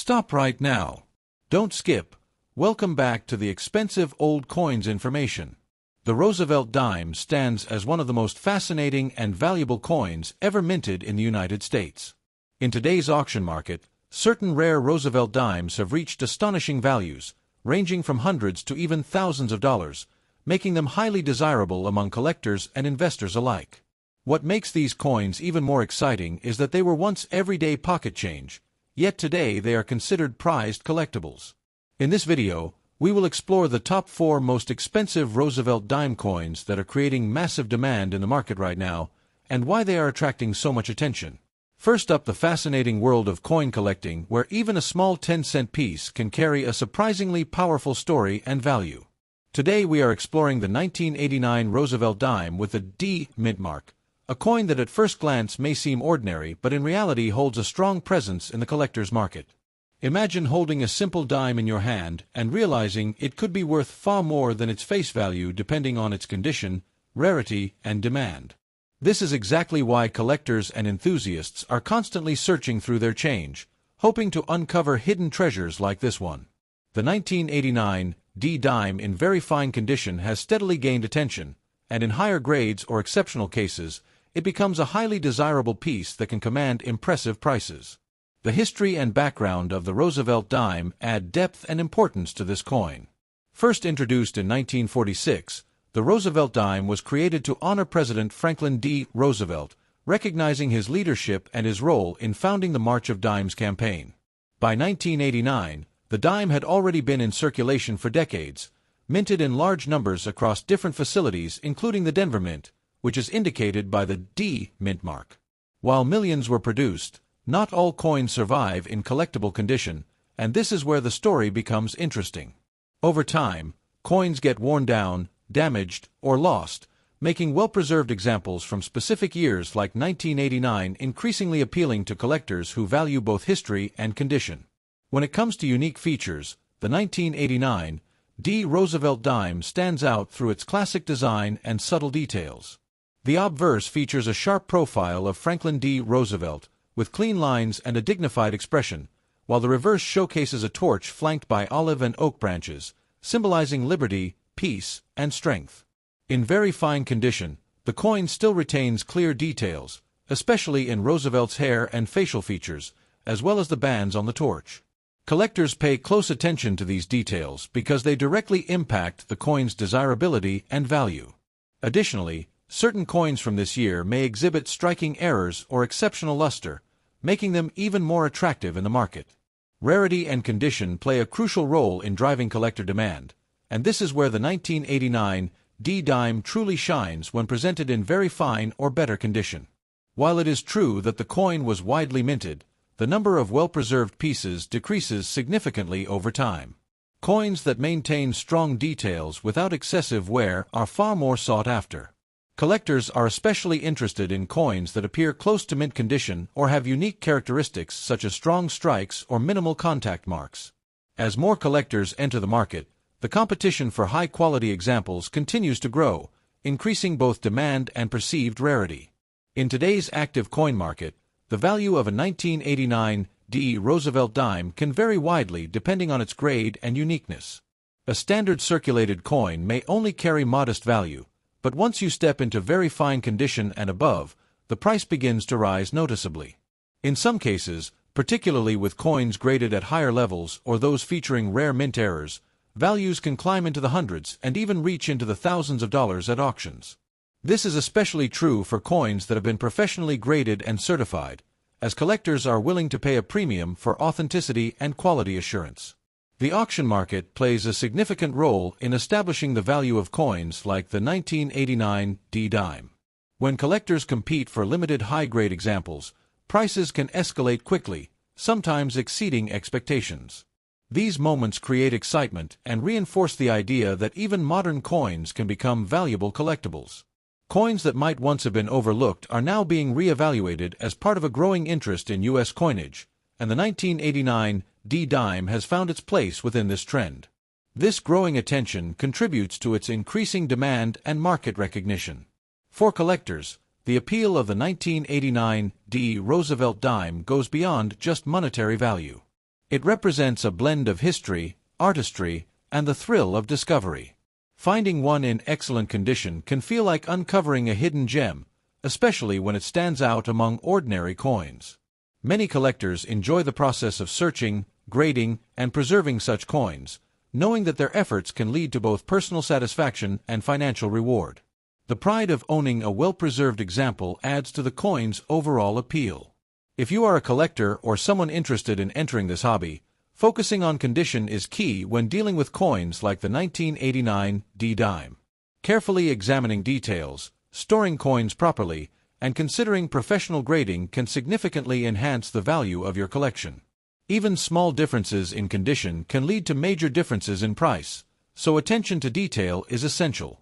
Stop right now. Don't skip. Welcome back to the expensive old coins information. The Roosevelt Dime stands as one of the most fascinating and valuable coins ever minted in the United States. In today's auction market, certain rare Roosevelt dimes have reached astonishing values, ranging from hundreds to even thousands of dollars, making them highly desirable among collectors and investors alike. What makes these coins even more exciting is that they were once everyday pocket change, yet today they are considered prized collectibles. In this video, we will explore the top 4 most expensive Roosevelt dime coins that are creating massive demand in the market right now, and why they are attracting so much attention. First up, the fascinating world of coin collecting, where even a small 10-cent piece can carry a surprisingly powerful story and value. Today we are exploring the 1989 Roosevelt dime with the D mint mark, a coin that at first glance may seem ordinary but in reality holds a strong presence in the collector's market. Imagine holding a simple dime in your hand and realizing it could be worth far more than its face value depending on its condition, rarity, and demand. This is exactly why collectors and enthusiasts are constantly searching through their change, hoping to uncover hidden treasures like this one. The 1989 D dime in very fine condition has steadily gained attention, and in higher grades or exceptional cases, it becomes a highly desirable piece that can command impressive prices. The history and background of the Roosevelt dime add depth and importance to this coin. First introduced in 1946, the Roosevelt dime was created to honor President Franklin D. Roosevelt, recognizing his leadership and his role in founding the March of Dimes campaign. By 1989, the dime had already been in circulation for decades, minted in large numbers across different facilities including the Denver Mint, which is indicated by the D mint mark. While millions were produced, not all coins survive in collectible condition, and this is where the story becomes interesting. Over time, coins get worn down, damaged, or lost, making well-preserved examples from specific years like 1989 increasingly appealing to collectors who value both history and condition. When it comes to unique features, the 1989 D Roosevelt dime stands out through its classic design and subtle details. The obverse features a sharp profile of Franklin D. Roosevelt, with clean lines and a dignified expression, while the reverse showcases a torch flanked by olive and oak branches, symbolizing liberty, peace, and strength. In very fine condition, the coin still retains clear details, especially in Roosevelt's hair and facial features, as well as the bands on the torch. Collectors pay close attention to these details because they directly impact the coin's desirability and value. Additionally, certain coins from this year may exhibit striking errors or exceptional luster, making them even more attractive in the market. Rarity and condition play a crucial role in driving collector demand, and this is where the 1989 D dime truly shines when presented in very fine or better condition. While it is true that the coin was widely minted, the number of well-preserved pieces decreases significantly over time. Coins that maintain strong details without excessive wear are far more sought after. Collectors are especially interested in coins that appear close to mint condition or have unique characteristics such as strong strikes or minimal contact marks. As more collectors enter the market, the competition for high-quality examples continues to grow, increasing both demand and perceived rarity. In today's active coin market, the value of a 1989 D Roosevelt dime can vary widely depending on its grade and uniqueness. A standard circulated coin may only carry modest value, but once you step into very fine condition and above, the price begins to rise noticeably. In some cases, particularly with coins graded at higher levels or those featuring rare mint errors, values can climb into the hundreds and even reach into the thousands of dollars at auctions. This is especially true for coins that have been professionally graded and certified, as collectors are willing to pay a premium for authenticity and quality assurance. The auction market plays a significant role in establishing the value of coins like the 1989 D dime. When collectors compete for limited high-grade examples, prices can escalate quickly, sometimes exceeding expectations. These moments create excitement and reinforce the idea that even modern coins can become valuable collectibles. Coins that might once have been overlooked are now being re-evaluated as part of a growing interest in U.S. coinage, and the 1989 D dime has found its place within this trend. This growing attention contributes to its increasing demand and market recognition. For collectors, the appeal of the 1989 D Roosevelt dime goes beyond just monetary value. It represents a blend of history, artistry, and the thrill of discovery. Finding one in excellent condition can feel like uncovering a hidden gem, especially when it stands out among ordinary coins. Many collectors enjoy the process of searching, grading, and preserving such coins, knowing that their efforts can lead to both personal satisfaction and financial reward. The pride of owning a well-preserved example adds to the coin's overall appeal. If you are a collector or someone interested in entering this hobby, focusing on condition is key when dealing with coins like the 1989 Dime. Carefully examining details, storing coins properly, and considering professional grading can significantly enhance the value of your collection. Even small differences in condition can lead to major differences in price, so attention to detail is essential.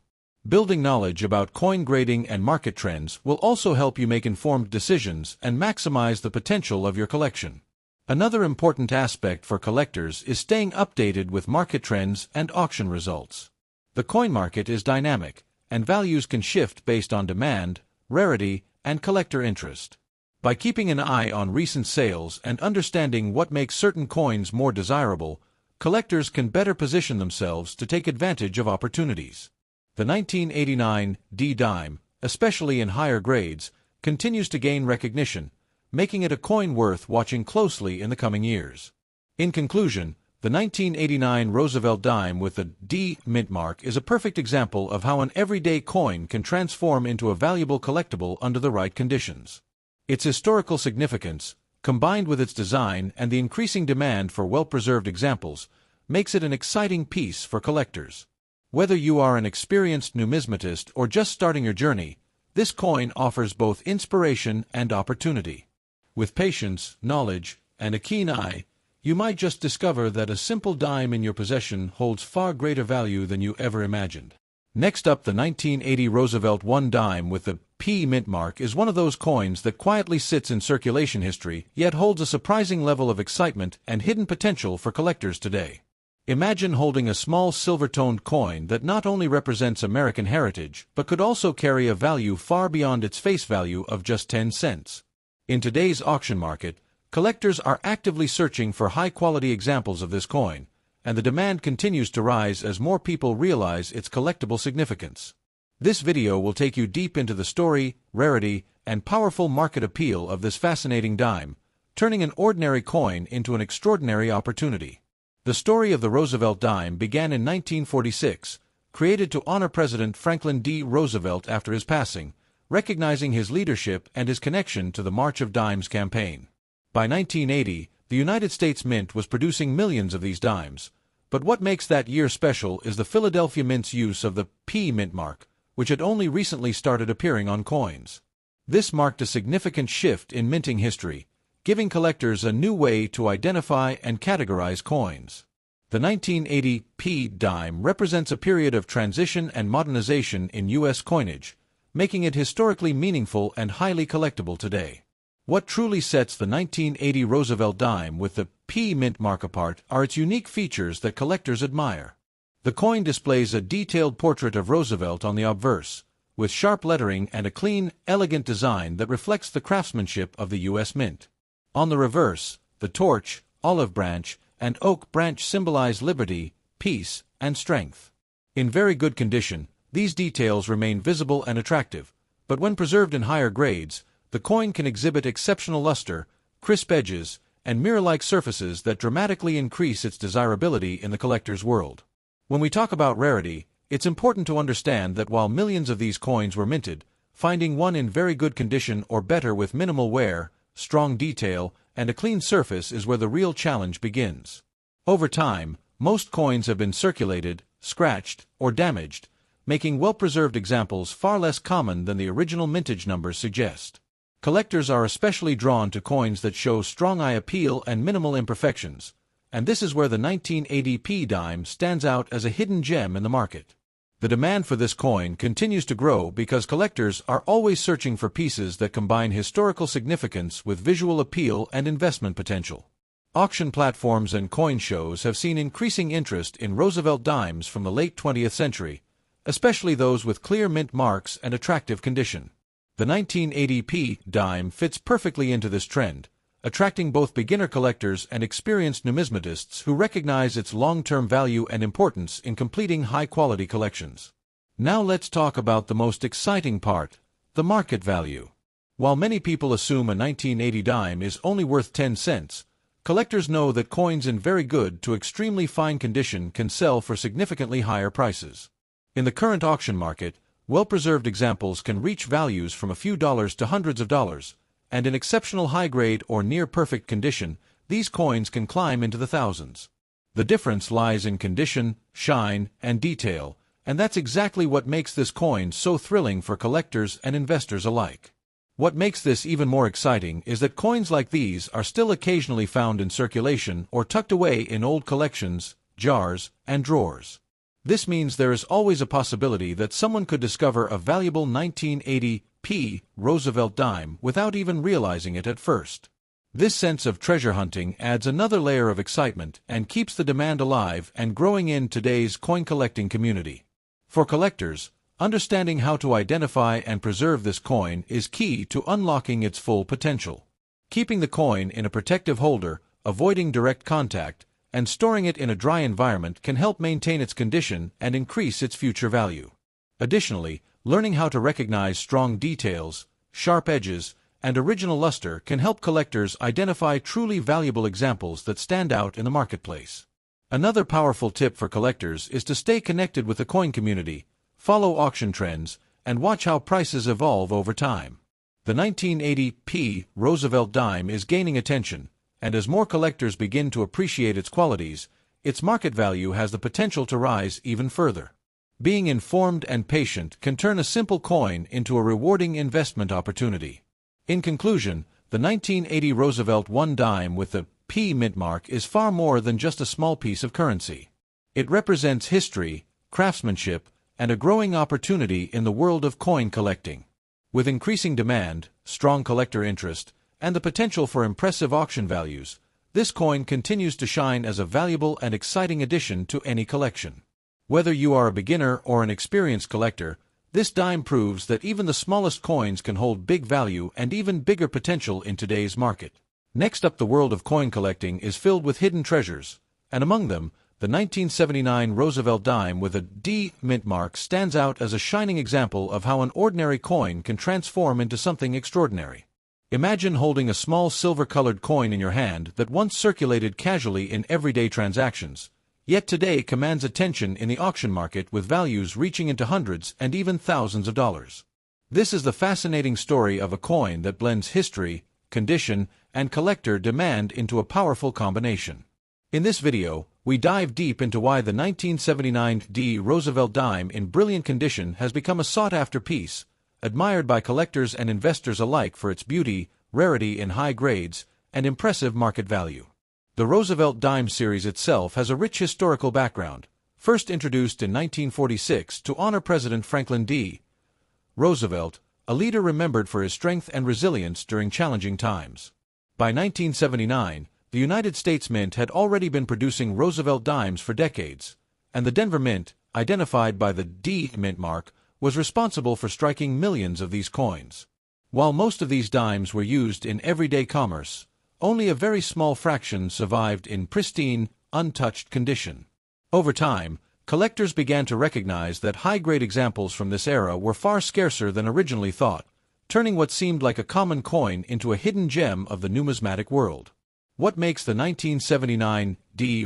Building knowledge about coin grading and market trends will also help you make informed decisions and maximize the potential of your collection. Another important aspect for collectors is staying updated with market trends and auction results. The coin market is dynamic, and values can shift based on demand, rarity, and collector interest. By keeping an eye on recent sales and understanding what makes certain coins more desirable, collectors can better position themselves to take advantage of opportunities. The 1989 Dime, especially in higher grades, continues to gain recognition, making it a coin worth watching closely in the coming years. In conclusion, the 1989 Roosevelt Dime with the D mint mark is a perfect example of how an everyday coin can transform into a valuable collectible under the right conditions. Its historical significance, combined with its design and the increasing demand for well-preserved examples, makes it an exciting piece for collectors. Whether you are an experienced numismatist or just starting your journey, this coin offers both inspiration and opportunity. With patience, knowledge, and a keen eye, you might just discover that a simple dime in your possession holds far greater value than you ever imagined. Next up, the 1980 Roosevelt Dime with the P mint mark is one of those coins that quietly sits in circulation history, yet holds a surprising level of excitement and hidden potential for collectors today. Imagine holding a small silver-toned coin that not only represents American heritage, but could also carry a value far beyond its face value of just 10 cents. In today's auction market, collectors are actively searching for high-quality examples of this coin, and the demand continues to rise as more people realize its collectible significance. This video will take you deep into the story, rarity, and powerful market appeal of this fascinating dime, turning an ordinary coin into an extraordinary opportunity. The story of the Roosevelt Dime began in 1946, created to honor President Franklin D. Roosevelt after his passing, recognizing his leadership and his connection to the March of Dimes campaign. By 1980, the United States Mint was producing millions of these dimes, but what makes that year special is the Philadelphia Mint's use of the P mint mark, which had only recently started appearing on coins. This marked a significant shift in minting history, giving collectors a new way to identify and categorize coins. The 1980 P dime represents a period of transition and modernization in U.S. coinage, making it historically meaningful and highly collectible today. What truly sets the 1980 Roosevelt Dime with the P mint mark apart are its unique features that collectors admire. The coin displays a detailed portrait of Roosevelt on the obverse, with sharp lettering and a clean, elegant design that reflects the craftsmanship of the U.S. Mint. On the reverse, the torch, olive branch, and oak branch symbolize liberty, peace, and strength. In very good condition, these details remain visible and attractive, but when preserved in higher grades, the coin can exhibit exceptional luster, crisp edges, and mirror-like surfaces that dramatically increase its desirability in the collector's world. When we talk about rarity, it's important to understand that while millions of these coins were minted, finding one in very good condition or better with minimal wear, strong detail, and a clean surface is where the real challenge begins. Over time, most coins have been circulated, scratched, or damaged, making well-preserved examples far less common than the original mintage numbers suggest. Collectors are especially drawn to coins that show strong eye appeal and minimal imperfections, and this is where the 1980 P dime stands out as a hidden gem in the market. The demand for this coin continues to grow because collectors are always searching for pieces that combine historical significance with visual appeal and investment potential. Auction platforms and coin shows have seen increasing interest in Roosevelt dimes from the late 20th century, especially those with clear mint marks and attractive condition. The 1980 P dime fits perfectly into this trend, attracting both beginner collectors and experienced numismatists who recognize its long-term value and importance in completing high-quality collections. Now let's talk about the most exciting part, the market value. While many people assume a 1980 dime is only worth 10 cents, collectors know that coins in very good to extremely fine condition can sell for significantly higher prices. In the current auction market, well-preserved examples can reach values from a few dollars to hundreds of dollars, and in exceptional high-grade or near-perfect condition, these coins can climb into the thousands. The difference lies in condition, shine, and detail, and that's exactly what makes this coin so thrilling for collectors and investors alike. What makes this even more exciting is that coins like these are still occasionally found in circulation or tucked away in old collections, jars, and drawers. This means there is always a possibility that someone could discover a valuable 1980 Roosevelt Dime without even realizing it at first. This sense of treasure hunting adds another layer of excitement and keeps the demand alive and growing in today's coin collecting community. For collectors, understanding how to identify and preserve this coin is key to unlocking its full potential. Keeping the coin in a protective holder, avoiding direct contact, and storing it in a dry environment can help maintain its condition and increase its future value. Additionally, learning how to recognize strong details, sharp edges, and original luster can help collectors identify truly valuable examples that stand out in the marketplace. Another powerful tip for collectors is to stay connected with the coin community, follow auction trends, and watch how prices evolve over time. The 1980 Roosevelt Dime is gaining attention, and as more collectors begin to appreciate its qualities, its market value has the potential to rise even further. Being informed and patient can turn a simple coin into a rewarding investment opportunity. In conclusion, the 1980 Roosevelt One Dime with the P mint mark is far more than just a small piece of currency. It represents history, craftsmanship, and a growing opportunity in the world of coin collecting. With increasing demand, strong collector interest, and the potential for impressive auction values, this coin continues to shine as a valuable and exciting addition to any collection. Whether you are a beginner or an experienced collector, this dime proves that even the smallest coins can hold big value and even bigger potential in today's market. Next up, the world of coin collecting is filled with hidden treasures, and among them, the 1979 Roosevelt Dime with a D mint mark stands out as a shining example of how an ordinary coin can transform into something extraordinary. Imagine holding a small silver-colored coin in your hand that once circulated casually in everyday transactions, yet today commands attention in the auction market with values reaching into hundreds and even thousands of dollars. This is the fascinating story of a coin that blends history, condition, and collector demand into a powerful combination. In this video, we dive deep into why the 1979 Roosevelt Dime in brilliant condition has become a sought-after piece, admired by collectors and investors alike for its beauty, rarity in high grades, and impressive market value. The Roosevelt Dime series itself has a rich historical background, first introduced in 1946 to honor President Franklin D. Roosevelt, a leader remembered for his strength and resilience during challenging times. By 1979, the United States Mint had already been producing Roosevelt dimes for decades, and the Denver Mint, identified by the D mint mark, was responsible for striking millions of these coins. While most of these dimes were used in everyday commerce, only a very small fraction survived in pristine, untouched condition. Over time, collectors began to recognize that high-grade examples from this era were far scarcer than originally thought, turning what seemed like a common coin into a hidden gem of the numismatic world. What makes the 1979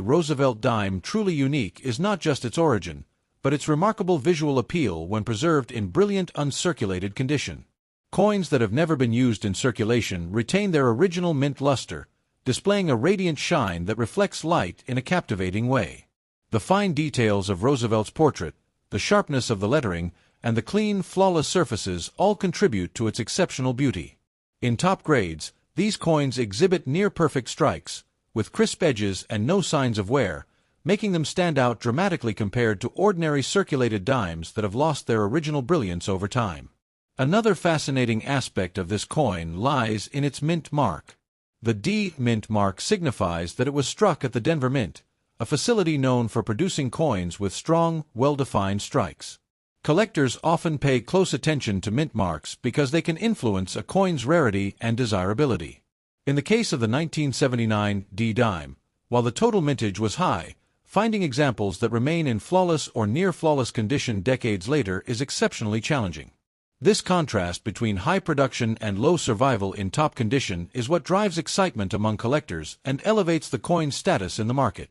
Roosevelt Dime truly unique is not just its origin, but its remarkable visual appeal when preserved in brilliant uncirculated condition. Coins that have never been used in circulation retain their original mint luster, displaying a radiant shine that reflects light in a captivating way. The fine details of Roosevelt's portrait, the sharpness of the lettering, and the clean, flawless surfaces all contribute to its exceptional beauty. In top grades, these coins exhibit near-perfect strikes, with crisp edges and no signs of wear, making them stand out dramatically compared to ordinary circulated dimes that have lost their original brilliance over time. Another fascinating aspect of this coin lies in its mint mark. The D mint mark signifies that it was struck at the Denver Mint, a facility known for producing coins with strong, well-defined strikes. Collectors often pay close attention to mint marks because they can influence a coin's rarity and desirability. In the case of the 1979 D dime, while the total mintage was high, finding examples that remain in flawless or near-flawless condition decades later is exceptionally challenging. This contrast between high production and low survival in top condition is what drives excitement among collectors and elevates the coin's status in the market.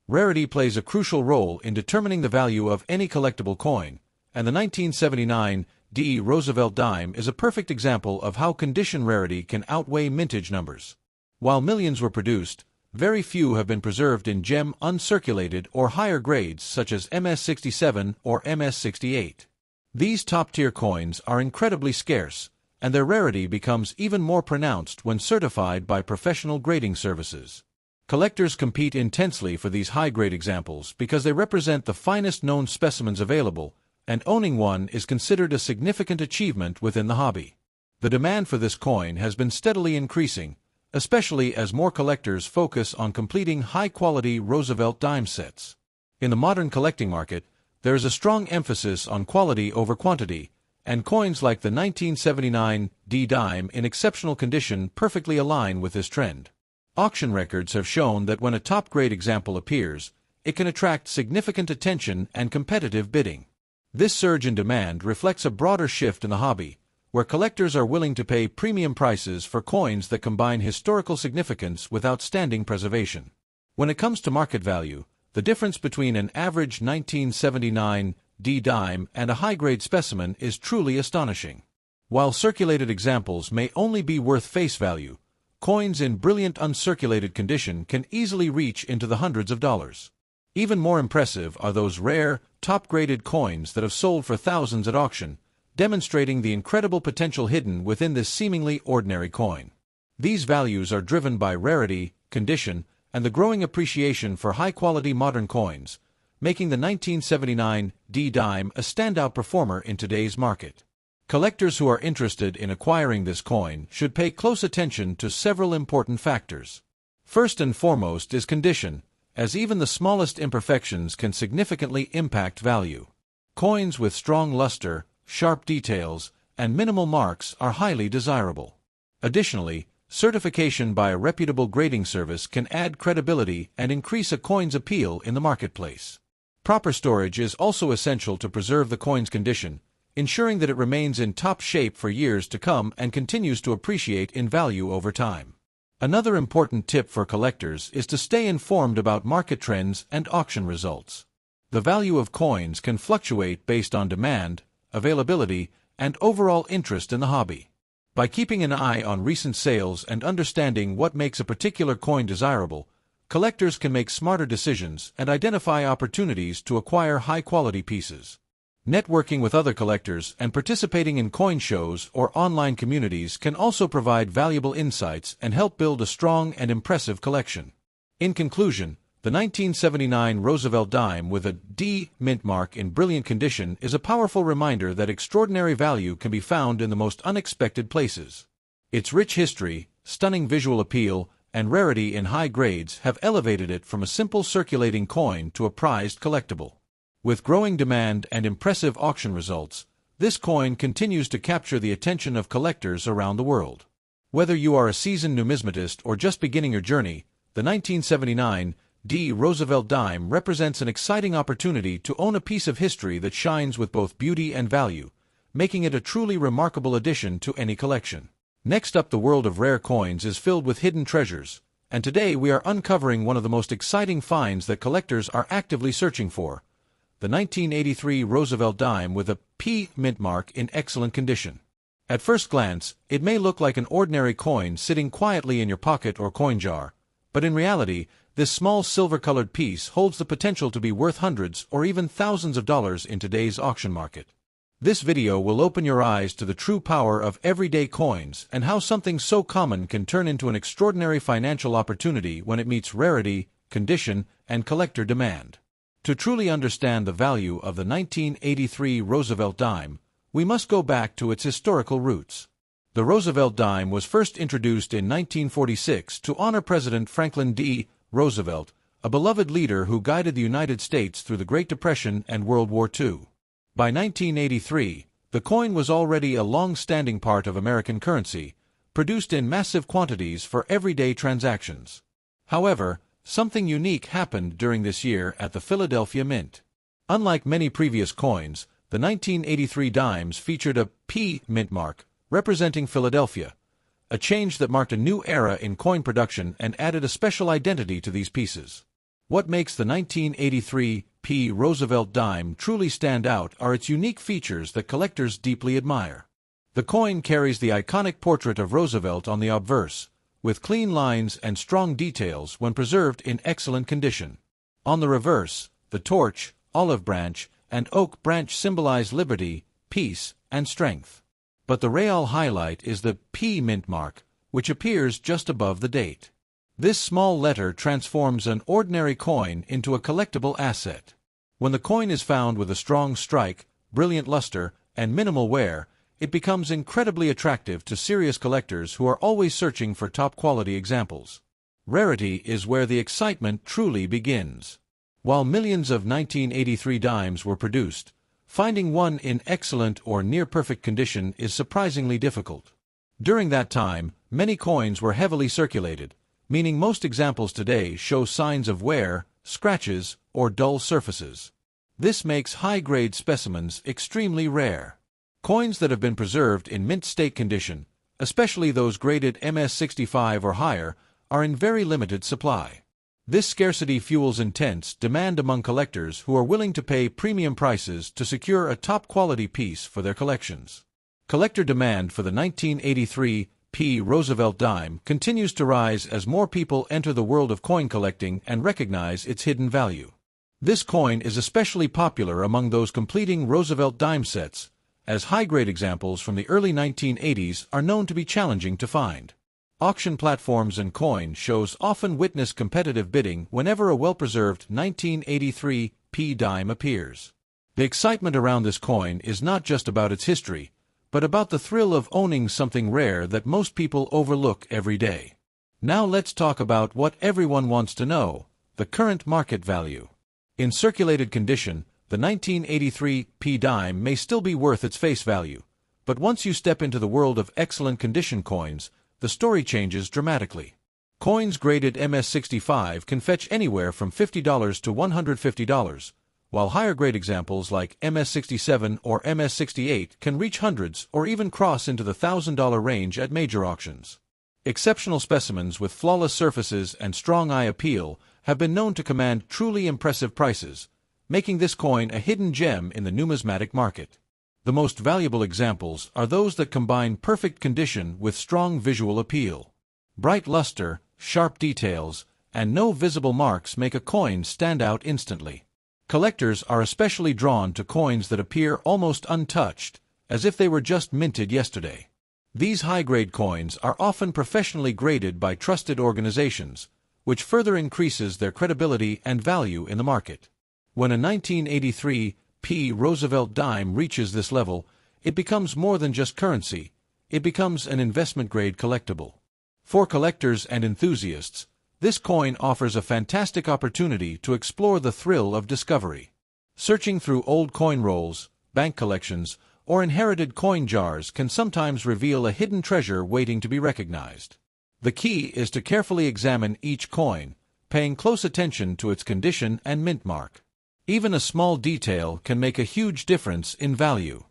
Rarity plays a crucial role in determining the value of any collectible coin, and the 1979 D Roosevelt Dime is a perfect example of how condition rarity can outweigh mintage numbers. While millions were produced, very few have been preserved in gem uncirculated or higher grades such as MS-67 or MS-68. These top-tier coins are incredibly scarce, and their rarity becomes even more pronounced when certified by professional grading services. Collectors compete intensely for these high-grade examples because they represent the finest known specimens available, and owning one is considered a significant achievement within the hobby. The demand for this coin has been steadily increasing, especially as more collectors focus on completing high-quality Roosevelt dime sets. In the modern collecting market, there is a strong emphasis on quality over quantity, and coins like the 1979 D dime in exceptional condition perfectly align with this trend. Auction records have shown that when a top-grade example appears, it can attract significant attention and competitive bidding. This surge in demand reflects a broader shift in the hobby, where collectors are willing to pay premium prices for coins that combine historical significance with outstanding preservation. When it comes to market value, the difference between an average 1979 D dime and a high-grade specimen is truly astonishing. While circulated examples may only be worth face value, coins in brilliant uncirculated condition can easily reach into the hundreds of dollars. Even more impressive are those rare, top-graded coins that have sold for thousands at auction, demonstrating the incredible potential hidden within this seemingly ordinary coin. These values are driven by rarity, condition, and the growing appreciation for high-quality modern coins, making the 1979 D dime a standout performer in today's market. Collectors who are interested in acquiring this coin should pay close attention to several important factors. First and foremost is condition, as even the smallest imperfections can significantly impact value. Coins with strong luster, sharp details, and minimal marks are highly desirable. Additionally, certification by a reputable grading service can add credibility and increase a coin's appeal in the marketplace. Proper storage is also essential to preserve the coin's condition, ensuring that it remains in top shape for years to come and continues to appreciate in value over time. Another important tip for collectors is to stay informed about market trends and auction results. The value of coins can fluctuate based on demand, availability, and overall interest in the hobby. By keeping an eye on recent sales and understanding what makes a particular coin desirable, collectors can make smarter decisions and identify opportunities to acquire high-quality pieces. Networking with other collectors and participating in coin shows or online communities can also provide valuable insights and help build a strong and impressive collection. In conclusion, the 1979 Roosevelt Dime with a D mint mark in brilliant condition is a powerful reminder that extraordinary value can be found in the most unexpected places. Its rich history, stunning visual appeal, and rarity in high grades have elevated it from a simple circulating coin to a prized collectible. With growing demand and impressive auction results, this coin continues to capture the attention of collectors around the world. Whether you are a seasoned numismatist or just beginning your journey, the 1979 D Roosevelt Dime represents an exciting opportunity to own a piece of history that shines with both beauty and value, making it a truly remarkable addition to any collection. Next up, the world of rare coins is filled with hidden treasures, and today we are uncovering one of the most exciting finds that collectors are actively searching for: the 1983 Roosevelt Dime with a P mint mark in excellent condition. At first glance, it may look like an ordinary coin sitting quietly in your pocket or coin jar, but in reality, this small silver-colored piece holds the potential to be worth hundreds or even thousands of dollars in today's auction market. This video will open your eyes to the true power of everyday coins and how something so common can turn into an extraordinary financial opportunity when it meets rarity, condition, and collector demand. To truly understand the value of the 1983 Roosevelt Dime, we must go back to its historical roots. The Roosevelt Dime was first introduced in 1946 to honor President Franklin D. Roosevelt, a beloved leader who guided the United States through the Great Depression and World War II. By 1983, the coin was already a long-standing part of American currency, produced in massive quantities for everyday transactions. However, something unique happened during this year at the Philadelphia Mint. Unlike many previous coins, the 1983 dimes featured a P mint mark, representing Philadelphia, a change that marked a new era in coin production and added a special identity to these pieces. What makes the 1983 P Roosevelt Dime truly stand out are its unique features that collectors deeply admire. The coin carries the iconic portrait of Roosevelt on the obverse, with clean lines and strong details when preserved in excellent condition. On the reverse, the torch, olive branch, and oak branch symbolize liberty, peace, and strength. But the real highlight is the P mint mark, which appears just above the date. This small letter transforms an ordinary coin into a collectible asset. When the coin is found with a strong strike, brilliant luster, and minimal wear, it becomes incredibly attractive to serious collectors who are always searching for top-quality examples. Rarity is where the excitement truly begins. While millions of 1983 dimes were produced, finding one in excellent or near-perfect condition is surprisingly difficult. During that time, many coins were heavily circulated, meaning most examples today show signs of wear, scratches, or dull surfaces. This makes high-grade specimens extremely rare. Coins that have been preserved in mint state condition, especially those graded MS65 or higher, are in very limited supply. This scarcity fuels intense demand among collectors who are willing to pay premium prices to secure a top-quality piece for their collections. Collector demand for the 1983 P Roosevelt Dime continues to rise as more people enter the world of coin collecting and recognize its hidden value. This coin is especially popular among those completing Roosevelt Dime sets, as high-grade examples from the early 1980s are known to be challenging to find. Auction platforms and coin shows often witness competitive bidding whenever a well-preserved 1983 P dime appears. The excitement around this coin is not just about its history, but about the thrill of owning something rare that most people overlook every day. Now let's talk about what everyone wants to know, the current market value. In circulated condition, the 1983 P dime may still be worth its face value, but once you step into the world of excellent condition coins, the story changes dramatically. Coins graded MS65 can fetch anywhere from $50 to $150, while higher-grade examples like MS67 or MS68 can reach hundreds or even cross into the $1,000 range at major auctions. Exceptional specimens with flawless surfaces and strong eye appeal have been known to command truly impressive prices, making this coin a hidden gem in the numismatic market. The most valuable examples are those that combine perfect condition with strong visual appeal. Bright luster, sharp details, and no visible marks make a coin stand out instantly. Collectors are especially drawn to coins that appear almost untouched, as if they were just minted yesterday. These high-grade coins are often professionally graded by trusted organizations, which further increases their credibility and value in the market. When a 1983 P Roosevelt Dime reaches this level, it becomes more than just currency, it becomes an investment-grade collectible. For collectors and enthusiasts, this coin offers a fantastic opportunity to explore the thrill of discovery. Searching through old coin rolls, bank collections, or inherited coin jars can sometimes reveal a hidden treasure waiting to be recognized. The key is to carefully examine each coin, paying close attention to its condition and mint mark. Even a small detail can make a huge difference in value.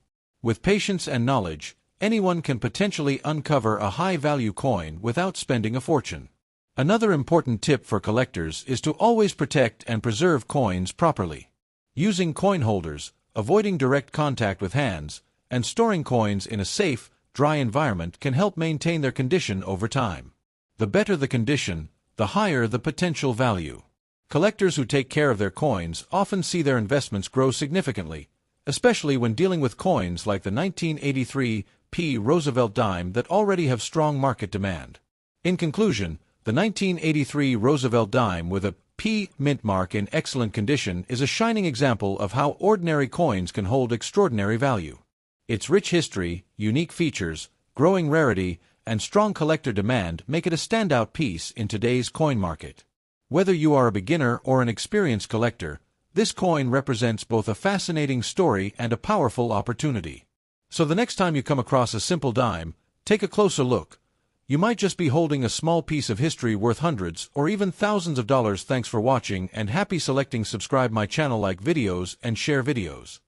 With patience and knowledge, anyone can potentially uncover a high-value coin without spending a fortune. Another important tip for collectors is to always protect and preserve coins properly. Using coin holders, avoiding direct contact with hands, and storing coins in a safe, dry environment can help maintain their condition over time. The better the condition, the higher the potential value. Collectors who take care of their coins often see their investments grow significantly, especially when dealing with coins like the 1983 P Roosevelt Dime that already have strong market demand. In conclusion, the 1983 Roosevelt Dime with a P mint mark in excellent condition is a shining example of how ordinary coins can hold extraordinary value. Its rich history, unique features, growing rarity, and strong collector demand make it a standout piece in today's coin market. Whether you are a beginner or an experienced collector, this coin represents both a fascinating story and a powerful opportunity. So the next time you come across a simple dime, take a closer look. You might just be holding a small piece of history worth hundreds or even thousands of dollars. Thanks for watching and happy selecting. Subscribe my channel, like videos and share videos.